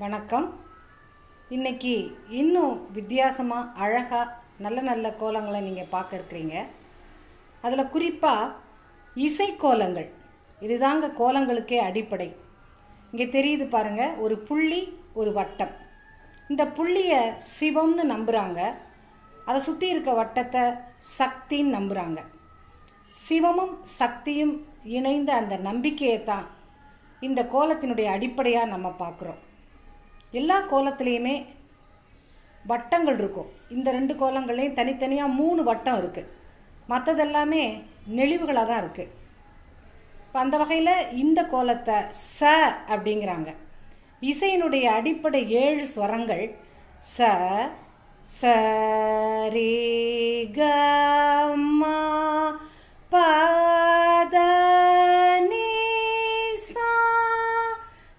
வணக்கம். இன்றைக்கி இன்னும் வித்தியாசமாக அழகாக நல்ல நல்ல கோலங்களை நீங்கள் பார்க்க இருக்கிறீங்க. அதில் குறிப்பாக இசைக்கோலங்கள். இதுதாங்க கோலங்களுக்கே அடிப்படை. இங்கே தெரியுது பாருங்கள், ஒரு புள்ளி, ஒரு வட்டம். இந்த புள்ளியை சிவம்னு நம்புகிறாங்க. அதை சுற்றி இருக்க வட்டத்தை சக்தின்னு நம்புகிறாங்க. சிவமும் சக்தியும் இணைந்த அந்த நம்பிக்கையை தான் இந்த கோலத்தினுடைய அடிப்படையாக நம்ம பார்க்குறோம். எல்லா கோலத்துலேயுமே வட்டங்கள் இருக்கும். இந்த 2 கோலங்கள்லேயும் தனித்தனியாக 3 வட்டம் இருக்குது. மற்றதெல்லாமே நெளிவுகளாக தான் இருக்குது. இப்போ அந்த வகையில் இந்த கோலத்தை ச அப்படிங்கிறாங்க. இசையினுடைய அடிப்படை 7 ஸ்வரங்கள் ச ச ரே க ம ப த நீ சா.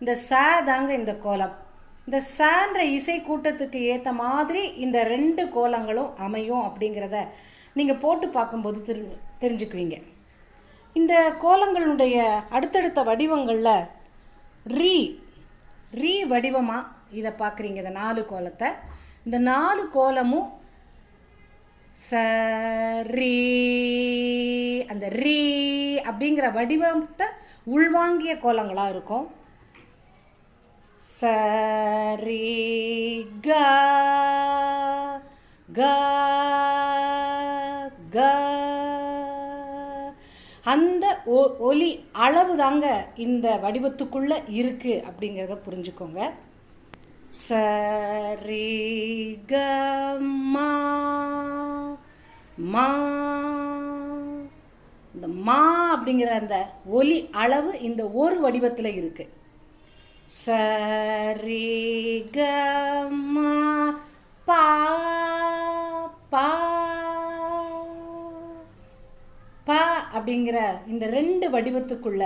இந்த ச தாங்க இந்த கோலம். இந்த சான்ற இசை கூட்டத்துக்கு ஏற்ற மாதிரி இந்த 2 கோலங்களும் அமையும் அப்படிங்கிறத நீங்கள் போட்டு பார்க்கும்போது தெரிஞ்சுக்குவீங்க. இந்த கோலங்களுடைய அடுத்தடுத்த வடிவங்களில் ரீ வடிவமாக இதை பார்க்குறீங்க. இந்த 4 கோலத்தை, இந்த 4 கோலமும் ச ரீ, அந்த ரீ அப்படிங்கிற வடிவத்தை உள்வாங்கிய கோலங்களாக இருக்கும். சரி க க க. அந்த ஒலி அளவு தாங்க இந்த வடிவத்துக்குள்ளே இருக்குது அப்படிங்கிறத புரிஞ்சுக்கோங்க. சரி க மா மா. இந்த மா அப்படிங்கிற அந்த ஒலி அளவு இந்த ஒரு வடிவத்தில் இருக்குது. சரி க ம பா பா பா அப்படிங்கிற இந்த 2 வடிவத்துக்குள்ள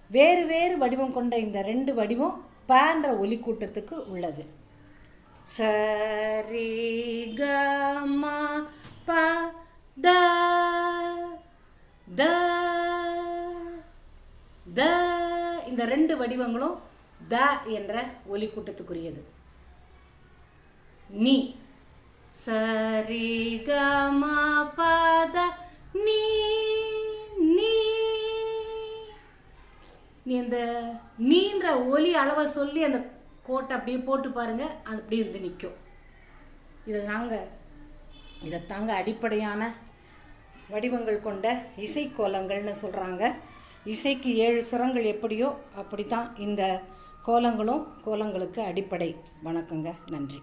வேறு வேறு வடிவம் கொண்ட இந்த 2 வடிவம் பான்ற ஒலி கூட்டத்துக்கு உள்ளது. சரி க ம ப த த த. இந்த 2 வடிவங்களும் த என்ற ஒலி கூட்டத்துக்குரியது. நீ சரி க ம ப த நீ நீ. நீ அந்த நீன்ற ஒலி அளவை சொல்லி அந்த கோட்டை அப்படியே போட்டு பாருங்க, அது அப்படியே இருந்து நிற்கும். இதைத்தாங்க அடிப்படையான வடிவங்கள் கொண்ட இசைக்கோலங்கள்னு சொல்கிறாங்க. இசைக்கு 7 சுரங்கள் எப்படியோ அப்படி தான் இந்த கோலங்களும் கோலங்களுக்கு அடிப்படை. வணக்கங்க, நன்றி.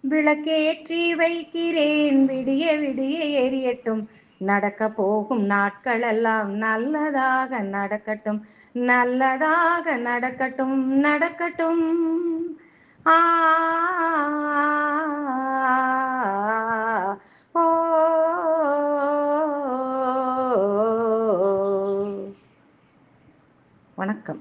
விளக்கேற்றி வைக்கிறேன், விடிய விடிய எரியட்டும். நடக்க போகும் நாட்களெல்லாம் நல்லதாக நடக்கட்டும், நல்லதாக நடக்கட்டும், நடக்கட்டும். ஆ ஓ வணக்கம்.